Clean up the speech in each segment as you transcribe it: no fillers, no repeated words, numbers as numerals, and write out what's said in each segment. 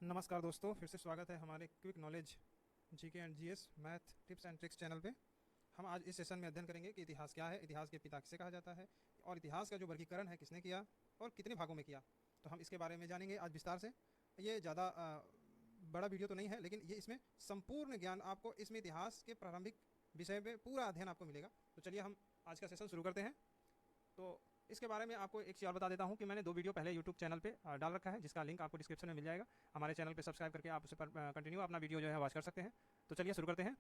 नमस्कार दोस्तों, फिर से स्वागत है हमारे quick knowledge GK and GS math tips and tricks channel पे। हम आज इस सेशन में अध्ययन करेंगे कि इतिहास क्या है, इतिहास के पिता किसे कहा जाता है और इतिहास का जो वर्गीकरण है किसने किया और कितने भागों में किया। तो हम इसके बारे में जानेंगे आज विस्तार से। ये ज़्यादा बड़ा वीडियो तो नहीं है, लेकिन ये इसमें संपूर्ण ज्ञान आपको इसमें इतिहास के प्रारंभिक विषय में पूरा अध्ययन आपको मिलेगा। तो चलिए हम आज का सेशन शुरू करते हैं। तो इसके बारे में आपको एक चीज़ और बता देता हूं कि मैंने 2 वीडियो पहले यूट्यूब चैनल पे डाल रखा है, जिसका लिंक आपको डिस्क्रिप्शन में मिल जाएगा। हमारे चैनल पे सब्सक्राइब करके आप उसे पर कंटिन्यू अपना वीडियो जो है वॉच कर सकते हैं। तो चलिए शुरू करते हैं।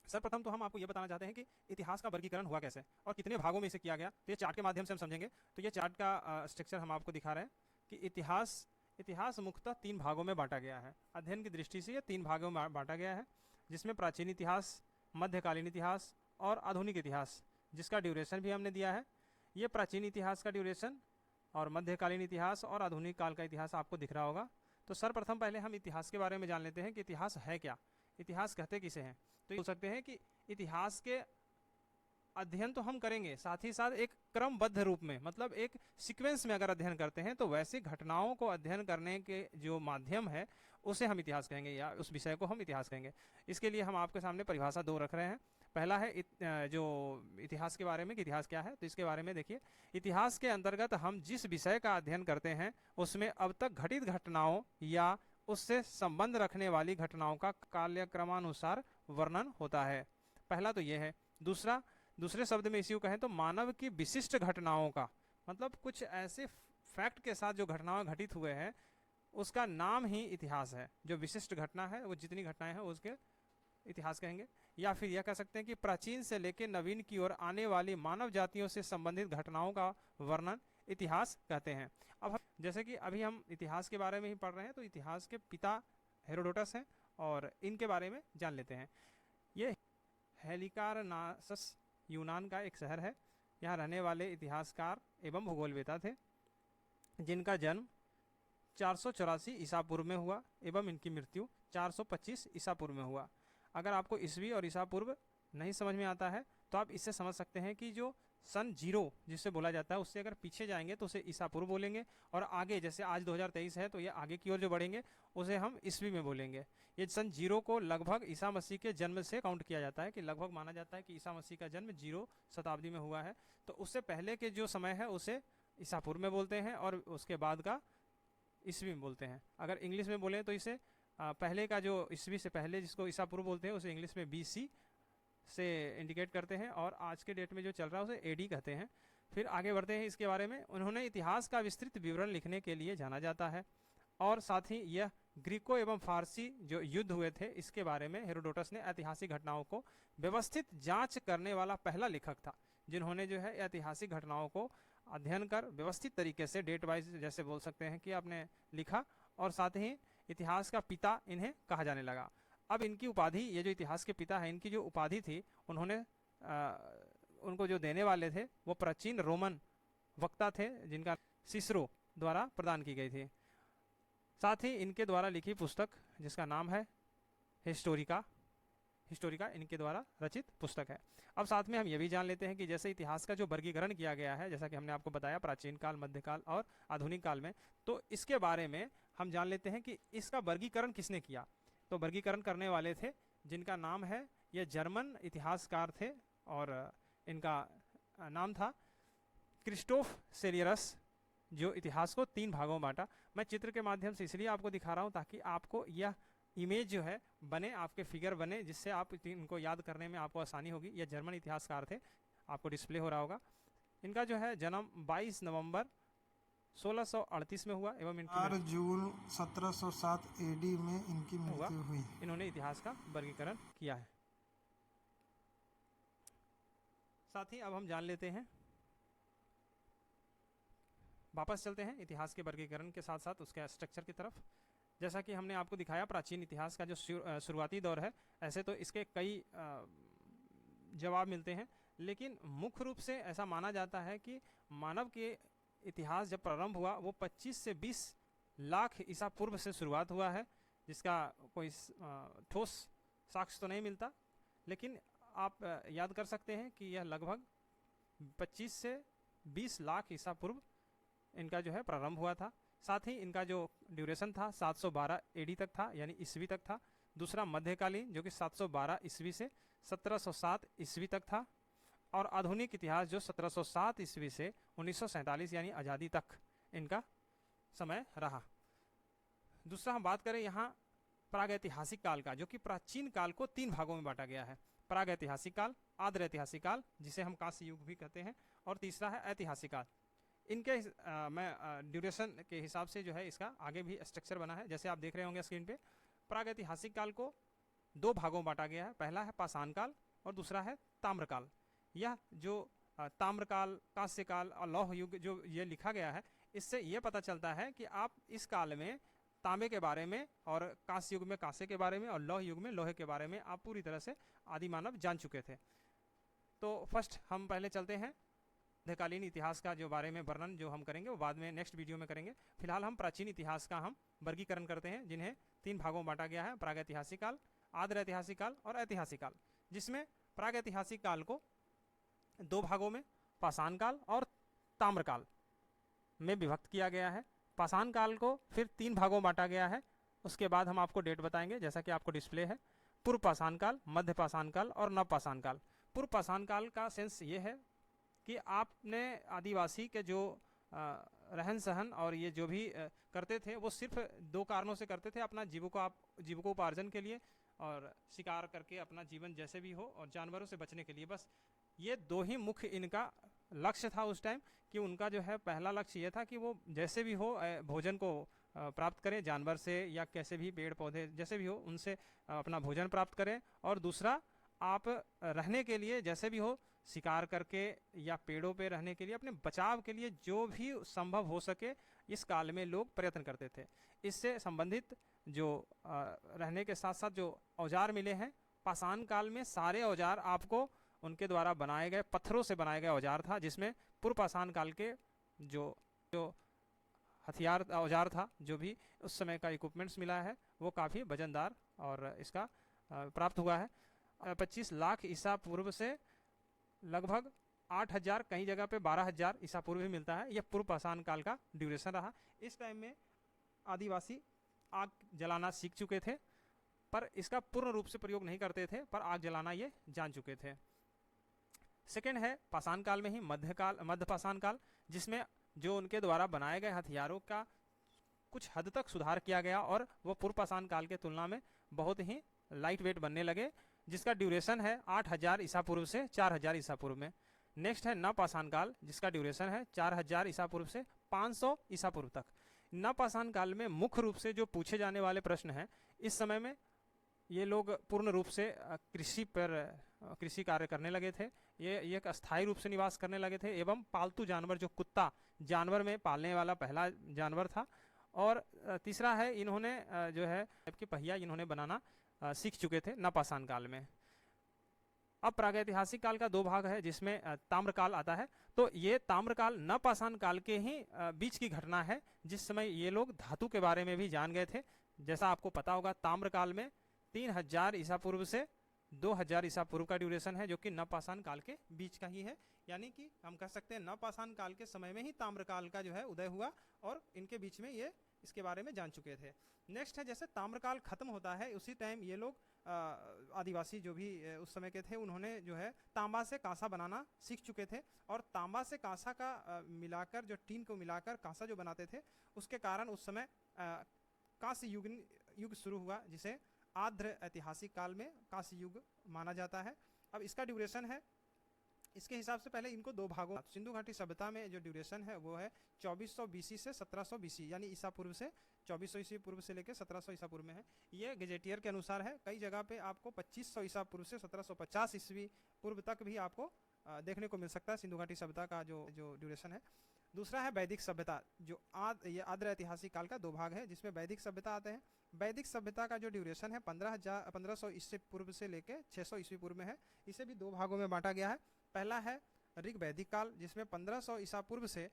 सर्वप्रथम तो हम आपको ये बताना चाहते हैं कि इतिहास का वर्गीकरण हुआ कैसे और कितने भागों में इसे किया गया। तो ये चार्ट के माध्यम से हम समझेंगे। तो ये चार्ट का स्ट्रक्चर हम आपको दिखा रहे हैं कि इतिहास मुख्यतः 3 भागों में बांटा गया है। अध्ययन की दृष्टि से ये 3 भागों में बांटा गया है, जिसमें प्राचीन इतिहास, मध्यकालीन इतिहास और आधुनिक इतिहास, जिसका ड्यूरेशन भी हमने दिया है। ये प्राचीन इतिहास का ड्यूरेशन और मध्यकालीन इतिहास और आधुनिक काल का इतिहास आपको दिख रहा होगा। तो सर्वप्रथम पहले हम इतिहास के बारे में जान लेते हैं कि इतिहास है क्या, इतिहास कहते किसे हैं। तो बोल सकते हैं कि इतिहास के अध्ययन तो हम करेंगे, साथ ही साथ एक क्रमबद्ध रूप में, मतलब एक सीक्वेंस में अगर अध्ययन करते हैं तो वैसे घटनाओं को अध्ययन करने के जो माध्यम है उसे हम इतिहास कहेंगे, या उस विषय को हम इतिहास कहेंगे। इसके लिए हम आपके सामने परिभाषा 2 रख रहे हैं। पहला है जो इतिहास के बारे में कि इतिहास क्या है। तो इसके बारे में देखिए, इतिहास के अंतर्गत हम जिस विषय का अध्ययन करते हैं उसमें अब तक घटित घटनाओं या उससे संबंध रखने वाली घटनाओं का कालक्रमानुसार वर्णन होता है। पहला तो यह है। दूसरे शब्द में इसी को कहें तो मानव की विशिष्ट घटनाओं का, मतलब कुछ ऐसे फैक्ट के साथ जो घटनाएं घटित हुए हैं उसका नाम ही इतिहास है। जो विशिष्ट घटना है, वो जितनी घटनाएं हैं उसके इतिहास कहेंगे। या फिर यह कह सकते हैं कि प्राचीन से लेकर नवीन की ओर आने वाली मानव जातियों से संबंधित घटनाओं का वर्णन इतिहास कहते हैं। अब जैसे कि अभी हम इतिहास के बारे में ही पढ़ रहे हैं, तो इतिहास के पिता हेरोडोटस हैं और इनके बारे में जान लेते हैं। ये हेलिकारनासस यूनान का एक शहर है। यहाँ रहने वाले इतिहासकार एवं भूगोलवेता थे, जिनका जन्म 484 ईसा पूर्व में हुआ एवं इनकी मृत्यु 425 ईसा पूर्व में हुआ। अगर आपको ईसवी और ईसा पूर्व नहीं समझ में आता है तो आप इससे समझ सकते हैं कि जो सन 0 जिससे बोला जाता है, उससे अगर पीछे जाएंगे तो उसे ईसा पूर्व बोलेंगे, और आगे जैसे आज 2023 है तो ये आगे की ओर जो बढ़ेंगे उसे हम ईसवी में बोलेंगे। ये सन 0 को लगभग ईसा मसीह के जन्म से काउंट किया जाता है, कि लगभग माना जाता है कि ईसा मसीह का जन्म 0 शताब्दी में हुआ है। तो उससे पहले के जो समय है उसे ईसा पूर्व में बोलते हैं और उसके बाद का ईसवी में बोलते हैं। अगर इंग्लिश में बोलें तो इसे पहले का जो ईसवी से पहले जिसको ईसा पूर्व बोलते हैं उसे इंग्लिश में BC से इंडिकेट करते हैं, और आज के डेट में जो चल रहा है उसे AD कहते हैं। फिर आगे बढ़ते हैं इसके बारे में। उन्होंने इतिहास का विस्तृत विवरण लिखने के लिए जाना जाता है, और साथ ही यह ग्रीको एवं फारसी जो युद्ध हुए थे इसके बारे में हेरोडोटस ने ऐतिहासिक घटनाओं को व्यवस्थित जांच करने वाला पहला लेखक था, जिन्होंने जो है ऐतिहासिक घटनाओं को अध्ययन कर व्यवस्थित तरीके से डेट वाइज, जैसे बोल सकते हैं कि आपने लिखा, और साथ ही इतिहास का पिता इन्हें कहा जाने लगा। अब इनकी उपाधि, ये जो इतिहास के पिता है, इनकी जो उपाधि थी उन्होंने उनको जो देने वाले थे वो प्राचीन रोमन वक्ता थे, जिनका सिसरो द्वारा प्रदान की गई थी। साथ ही इनके द्वारा लिखी पुस्तक जिसका नाम है हिस्टोरिका इनके द्वारा रचित पुस्तक है। अब साथ में हम ये भी जान लेते हैं कि जैसे इतिहास का जो वर्गीकरण किया गया है, जैसा कि हमने आपको बताया प्राचीन काल, मध्यकाल और आधुनिक काल में, तो इसके बारे में हम जान लेते हैं कि इसका वर्गीकरण किसने किया। तो वर्गीकरण करने वाले थे जिनका नाम है, ये जर्मन इतिहासकार थे और इनका नाम था क्रिस्टोफ सेलियरस, जो इतिहास को 3 भागों में बांटा। मैं चित्र के माध्यम से इसलिए आपको दिखा रहा हूँ ताकि आपको यह इमेज जो है बने, आपके फिगर बने, जिससे आप इनको याद करने में आपको आसानी होगी। ये जर्मन इतिहासकार थे, आपको डिस्प्ले हो रहा होगा। इनका जो है जन्म 22 नवंबर 1638 में हुआ एवं इनकी 4 जून 1707 AD में इनकी मृत्यु हुई। इन्होंने इतिहास का वर्गीकरण किया है। साथ ही अब हम जान लेते हैं, वापस चलते हैं इतिहास के वर्गीकरण के साथ साथ उसके स्ट्रक्चर की तरफ। जैसा कि हमने आपको दिखाया प्राचीन इतिहास का जो शुरुआती दौर है, ऐसे तो इसके कई जवाब मिलते हैं, लेकिन मुख्य रूप से ऐसा माना जाता है कि मानव के इतिहास जब प्रारंभ हुआ वो 25 से 20 लाख ईसा पूर्व से शुरुआत हुआ है, जिसका कोई ठोस साक्ष्य तो नहीं मिलता, लेकिन आप याद कर सकते हैं कि यह लगभग 25 से 20 लाख ईसा पूर्व इनका जो है प्रारंभ हुआ था। साथ ही इनका जो ड्यूरेशन था 712 एडी तक था, यानी ईस्वी तक था। दूसरा मध्यकालीन जो कि 712 ईस्वी से 1707 ईस्वी तक था। और आधुनिक इतिहास जो 1707 ईस्वी से 1947 यानी आज़ादी तक इनका समय रहा। दूसरा हम बात करें यहाँ प्रागैतिहासिक काल का, जो कि प्राचीन काल को 3 भागों में बांटा गया है। प्रागैतिहासिक काल, आद्र ऐतिहासिक काल जिसे हम कांस्य युग भी कहते हैं, और तीसरा है ऐतिहासिक काल। इनके मैं ड्यूरेशन के हिसाब से जो है इसका आगे भी स्ट्रक्चर बना है, जैसे आप देख रहे होंगे स्क्रीन पे। प्रागैतिहासिक काल को 2 भागों में बांटा गया है। पहला है पाषाण काल और दूसरा है ताम्रकाल। यह जो ताम्रकाल, कांस्य काल और लौह युग जो ये लिखा गया है, इससे ये पता चलता है कि आप इस काल में तांबे के बारे में, और कांस्य युग में कांसे के बारे में, और लौह युग में लोहे के बारे में आप पूरी तरह से आदि मानव जान चुके थे। तो फर्स्ट हम पहले चलते हैं मध्यकालीन इतिहास का जो बारे में वर्णन जो हम करेंगे वो बाद में नेक्स्ट वीडियो में करेंगे। फिलहाल हम प्राचीन इतिहास का हम वर्गीकरण करते हैं, जिन्हें 3 भागों में बांटा गया है, प्रागैतिहासिक काल, आद्र ऐतिहासिक काल और ऐतिहासिक काल। जिसमें प्रागैतिहासिक काल को 2 भागों में, पाषाण काल और ताम्रकाल में विभक्त किया गया है। पाषाण काल को फिर 3 भागों में बांटा गया है। उसके बाद हम आपको डेट बताएंगे, जैसा कि आपको डिस्प्ले है। पूर्व पाषाण काल, मध्य पाषाण काल और नव पाषाण काल। पूर्व पाषाण काल का सेंस ये है कि आपने आदिवासी के जो रहन सहन और ये जो भी करते थे वो सिर्फ 2 कारणों से करते थे, अपना जीविकोपार्जन के लिए और शिकार करके अपना जीवन जैसे भी हो, और जानवरों से बचने के लिए। बस ये 2 ही मुख्य इनका लक्ष्य था उस टाइम, कि उनका जो है पहला लक्ष्य ये था कि वो जैसे भी हो भोजन को प्राप्त करें, जानवर से या कैसे भी पेड़ पौधे जैसे भी हो उनसे अपना भोजन प्राप्त करें। और दूसरा, आप रहने के लिए जैसे भी हो शिकार करके या पेड़ों पे रहने के लिए, अपने बचाव के लिए जो भी संभव हो सके इस काल में लोग प्रयत्न करते थे। इससे संबंधित जो रहने के साथ साथ जो औजार मिले हैं, पाषाण काल में सारे औजार आपको उनके द्वारा बनाए गए, पत्थरों से बनाए गए औजार था, जिसमें पूर्व पाषाण काल के जो हथियार औजार था, जो भी उस समय का इक्विपमेंट्स मिला है, वो काफ़ी वजनदार और इसका प्राप्त हुआ है। 25 लाख ईसा पूर्व से लगभग 8,000, कई जगह पे 12,000 ईसा पूर्व भी मिलता है। यह पूर्व पाषाण काल का ड्यूरेशन रहा। इस टाइम में आदिवासी आग जलाना सीख चुके थे, पर इसका पूर्ण रूप से प्रयोग नहीं करते थे, पर आग जलाना ये जान चुके थे। सेकेंड है पाषाण काल में ही मध्य पाषाण काल, जिसमें जो उनके द्वारा बनाए गए हथियारों का कुछ हद तक सुधार किया गया और वो पूर्व पाषाण काल के तुलना में बहुत ही लाइट वेट बनने लगे, जिसका ड्यूरेशन है 8,000 ईसा पूर्व से 4,000 ईसा पूर्व में। नेक्स्ट है नव पाषाण काल, जिसका ड्यूरेशन है 4,000 ईसा पूर्व से 500 ईसा पूर्व तक। नव पाषाण काल में मुख्य रूप से जो पूछे जाने वाले प्रश्न हैं, इस समय में ये लोग पूर्ण रूप से कृषि कार्य करने लगे थे। ये एक अस्थायी रूप से निवास करने लगे थे, एवं पालतू जानवर जो कुत्ता जानवर में पालने वाला पहला जानवर था। और तीसरा है, इन्होंने जो है कि पहिया इन्होंने बनाना सीख चुके थे नवपाषाण काल में। अब प्रागैतिहासिक काल का 2 भाग है, जिसमें ताम्रकाल आता है। तो ये ताम्रकाल नवपाषाण काल के ही बीच की घटना है, जिस समय ये लोग धातु के बारे में भी जान गए थे। जैसा आपको पता होगा, ताम्रकाल में 3,000 ईसा पूर्व से 2,000 ईसा पूर्व का ड्यूरेशन है, जो कि नवपाषाण काल के बीच का ही है। यानी कि हम कह सकते हैं नवपाषाण काल के समय में ही ताम्रकाल का जो है उदय हुआ, और इनके बीच में ये इसके बारे में जान चुके थे। नेक्स्ट है, जैसे ताम्रकाल खत्म होता है उसी टाइम ये लोग आदिवासी जो भी उस समय के थे, उन्होंने जो है तांबा से कांसा बनाना सीख चुके थे। और तांबा से कांसा का मिलाकर, जो टीन को मिलाकर कांसा जो बनाते थे, उसके कारण उस समय कांस्य युग शुरू हुआ, जिसे आद्र ऐतिहासिक काल में कांस्य युग माना जाता है। अब इसका ड्यूरेशन है, इसके हिसाब से पहले इनको 2 भागों, सिंधु घाटी सभ्यता में जो ड्यूरेशन है वो है 2400 बीसी से 1700 बीसी, यानी ईसा पूर्व से 2400 ईसा पूर्व से लेकर 1700 ईसा पूर्व में है। ये गेजेटियर के अनुसार है। कई जगह पे आपको 2500 ईसा पूर्व से 1750 ईस्वी पूर्व तक भी आपको देखने को मिल सकता है सिंधु घाटी सभ्यता का जो ड्यूरेशन है। दूसरा है वैदिक सभ्यता, जो ये आद्र ऐतिहासिक काल का 2 भाग है, जिसमें वैदिक सभ्यता आते हैं। वैदिक सभ्यता का जो ड्यूरेशन है 1500 ईस्वी पूर्व से लेकर 600 ईस्वी पूर्व में है। इसे भी 2 भागों में बांटा गया है। पहला है ऋग वैदिक काल, जिसमें 1500 ईसा पूर्व से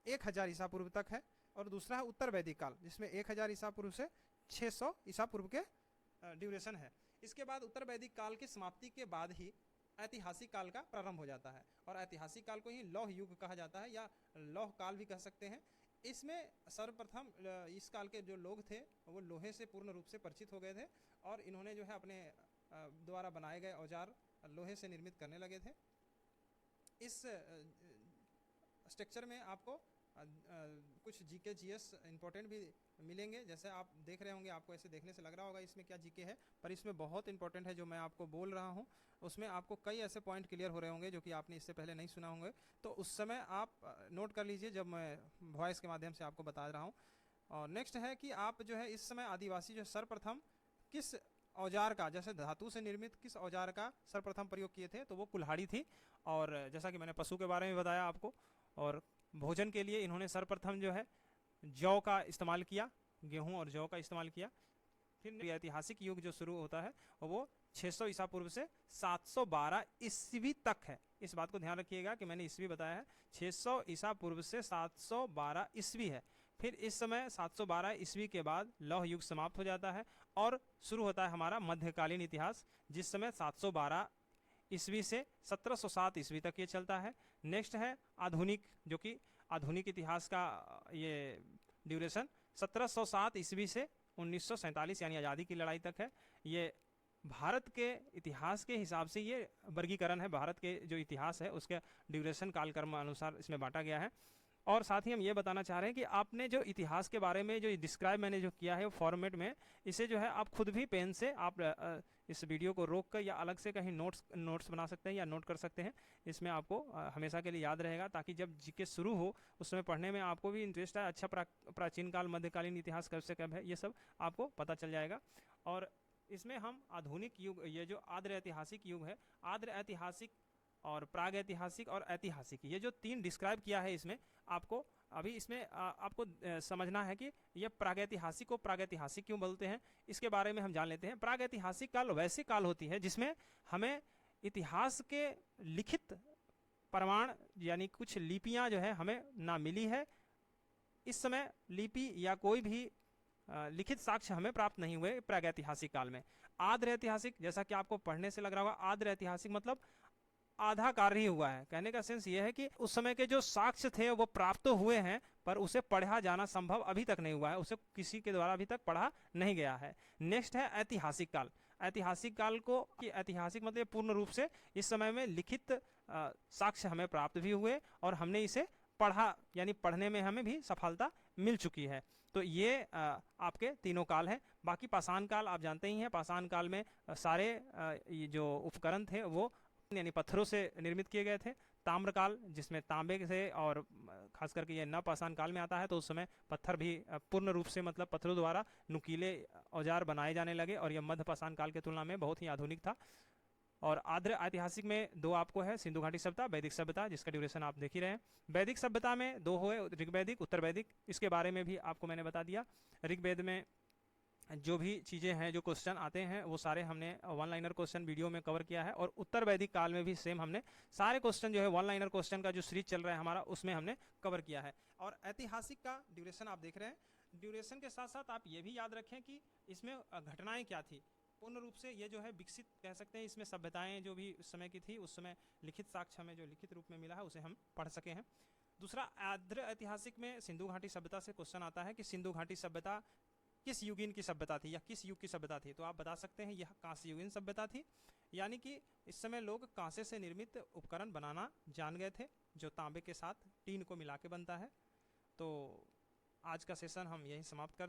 1000 ईसा पूर्व तक है। और दूसरा है उत्तर वैदिक काल, जिसमें 1000 ईसा पूर्व से 600 ईसा पूर्व के ड्यूरेशन है। इसके बाद उत्तर वैदिक काल की समाप्ति के बाद ही ऐतिहासिक काल का प्रारंभ हो जाता है, और ऐतिहासिक काल को ही लौह युग कहा जाता है, या लौह काल भी कह सकते हैं। इसमें सर्वप्रथम इस काल के जो लोग थे वो लोहे से पूर्ण रूप से परिचित हो गए थे और इन्होंने जो है अपने द्वारा बनाए गए औजार लोहे से निर्मित करने लगे थे। इस स्ट्रक्चर में आपको कुछ जीके जीएस इंपॉर्टेंट भी मिलेंगे। जैसे आप देख रहे होंगे, आपको ऐसे देखने से लग रहा होगा इसमें क्या जीके है, पर इसमें बहुत इंपॉर्टेंट है जो मैं आपको बोल रहा हूँ। उसमें आपको कई ऐसे पॉइंट क्लियर हो रहे होंगे जो कि आपने इससे पहले नहीं सुना होंगे, तो उस समय आप नोट कर लीजिए जब मैं वॉइस के माध्यम से आपको बता रहा हूँ। और नेक्स्ट है कि आप जो है इस समय आदिवासी जो सर्वप्रथम किस औजार का, जैसे धातु से निर्मित किस औजार का सर्वप्रथम प्रयोग किए थे, तो वो कुल्हाड़ी थी। और जैसा कि मैंने पशु के बारे में बताया आपको, और भोजन के लिए इन्होंने सर्वप्रथम जो है जौ का इस्तेमाल किया, गेहूं और जौ का इस्तेमाल किया। फिर ऐतिहासिक युग जो शुरू होता है वो 600 ईसा पूर्व से 712 ईस्वी तक है। इस बात को ध्यान रखिएगा कि मैंने ईस्वी बताया है, 600 ईसा पूर्व से 712 ईस्वी है। फिर इस समय 712 ईस्वी के बाद लौह युग समाप्त हो जाता है और शुरू होता है हमारा मध्यकालीन इतिहास, जिस समय 712 ईस्वी से 1707 ईस्वी तक ये चलता है। नेक्स्ट है आधुनिक, जो कि आधुनिक इतिहास का ये ड्यूरेशन 1707 ईस्वी से 1947 यानी आज़ादी की लड़ाई तक है। ये भारत के इतिहास के हिसाब से ये वर्गीकरण है, भारत के जो इतिहास है उसके ड्यूरेशन कालक्रम अनुसार इसमें बांटा गया है। और साथ ही हम ये बताना चाह रहे हैं कि आपने जो इतिहास के बारे में जो डिस्क्राइब मैंने जो किया है वो फॉर्मेट में, इसे जो है आप खुद भी पेन से आप इस वीडियो को रोक कर या अलग से कहीं नोट्स बना सकते हैं या नोट कर सकते हैं। इसमें आपको हमेशा के लिए याद रहेगा, ताकि जब जीके शुरू हो उस समय पढ़ने में आपको भी इंटरेस्ट है। अच्छा, प्राचीन काल मध्यकालीन इतिहास कब से कब है ये सब आपको पता चल जाएगा। और इसमें हम आधुनिक युग, ये जो आद्र ऐतिहासिक युग है, आद्र ऐतिहासिक और प्राग ऐतिहासिक और ऐतिहासिक, ये जो तीन डिस्क्राइब किया है इसमें आपको, अभी इसमें आपको समझना है कि ये प्रागैतिहासिक को प्रागैतिहासिक क्यों बोलते हैं, इसके बारे में हम जान लेते हैं। प्रागैतिहासिक काल वैसी काल होती है जिसमें हमें इतिहास के लिखित प्रमाण यानी कुछ लिपियां जो है हमें ना मिली है। इस समय लिपि या कोई भी लिखित साक्ष्य हमें प्राप्त नहीं हुए प्रागैतिहासिक काल में। आद्र ऐतिहासिक, जैसा कि आपको पढ़ने से लग रहा होगा, आद्र ऐतिहासिक मतलब आधा कार्य ही हुआ है। कहने का सेंस ये है कि उस समय के जो साक्ष्य थे वो प्राप्त हुए हैं, पर उसे पढ़ा जाना संभव अभी तक नहीं हुआ है, उसे किसी के द्वारा अभी तक पढ़ा नहीं गया है। नेक्स्ट है ऐतिहासिक काल। ऐतिहासिक काल को कि ऐतिहासिक मतलब पूर्ण रूप से इस समय में लिखित साक्ष्य हमें प्राप्त भी हुए और हमने इसे पढ़ा, यानी पढ़ने में हमें भी सफलता मिल चुकी है। तो ये आपके तीनों काल हैं। बाकी पाषाण काल आप जानते ही हैं। पाषाण काल में सारे ये जो उपकरण थे वो यानी पत्थरों से निर्मित किए गए थे। ताम्रकाल, जिसमें तांबे से, और खास करके ये नवपाषाण काल में आता है, तो उस समय पत्थर भी पूर्ण रूप से मतलब पत्थरों द्वारा नुकीले औजार बनाए जाने लगे और यह मध्यपाषाण काल की तुलना में बहुत ही आधुनिक था। और आद्र ऐतिहासिक में दो आपको है, सिंधु घाटी सभ्यता, वैदिक सभ्यता, जिसका ड्यूरेशन आप देख ही रहे हैं। वैदिक सभ्यता में दो हुए, ऋग्वैदिक, उत्तर वैदिक, इसके बारे में भी आपको मैंने बता दिया। ऋग्वेद में जो भी चीज़ें हैं, जो क्वेश्चन आते हैं, वो सारे हमने वन लाइनर क्वेश्चन वीडियो में कवर किया है। और उत्तर वैदिक काल में भी सेम हमने सारे क्वेश्चन जो है वन लाइनर क्वेश्चन का जो सीरीज चल रहा है हमारा, उसमें हमने कवर किया है। और ऐतिहासिक का ड्यूरेशन आप देख रहे हैं। ड्यूरेशन के साथ साथ आप ये भी याद रखें कि इसमें घटनाएं क्या थी। पूर्ण रूप से ये जो है विकसित कह सकते हैं, इसमें सभ्यताएं जो भी उस समय की थी, उस समय लिखित साक्ष्य हमें जो लिखित रूप में मिला है उसे हम पढ़ सके हैं। दूसरा, आद्र ऐतिहासिक में सिंधु घाटी सभ्यता से क्वेश्चन आता है कि सिंधु घाटी सभ्यता किस युगीन की सभ्यता थी या किस युग की सभ्यता थी। तो आप बता सकते हैं यह कांस्य युगीन सभ्यता थी, यानी कि इस समय लोग कांसे से निर्मित उपकरण बनाना जान गए थे, जो तांबे के साथ टीन को मिला के बनता है। तो आज का सेशन हम यहीं समाप्त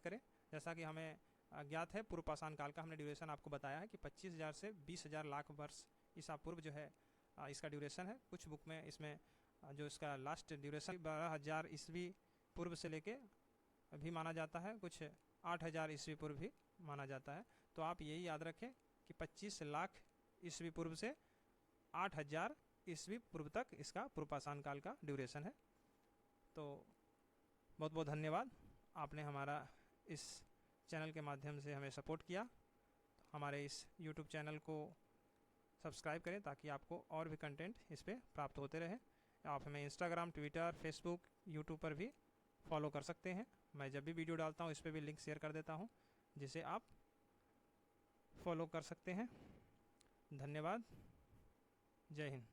करें। जैसा कि हमें ज्ञात है, पूर्व पाषाण काल का हमने ड्यूरेशन आपको बताया है कि 25,000 से 20,000 लाख वर्ष ईसा पूर्व जो है इसका ड्यूरेशन है। कुछ बुक में इसमें जो इसका लास्ट ड्यूरेशन 12,000 ईस्वी पूर्व से लेके भी माना जाता है, कुछ 8,000 ईस्वी पूर्व भी माना जाता है। तो आप यही याद रखें कि 25 लाख ईस्वी पूर्व से 8,000 ईस्वी पूर्व तक इसका पूर्व पाषाण काल का ड्यूरेशन है। तो बहुत बहुत धन्यवाद, आपने हमारा इस चैनल के माध्यम से हमें सपोर्ट किया। हमारे इस YouTube चैनल को सब्सक्राइब करें ताकि आपको और भी कंटेंट इस पर प्राप्त होते रहे। आप हमें इंस्टाग्राम, ट्विटर, फेसबुक, यूट्यूब पर भी फॉलो कर सकते हैं। मैं जब भी वीडियो डालता हूँ इस पर भी लिंक शेयर कर देता हूँ, जिसे आप फॉलो कर सकते हैं। धन्यवाद। जय हिंद।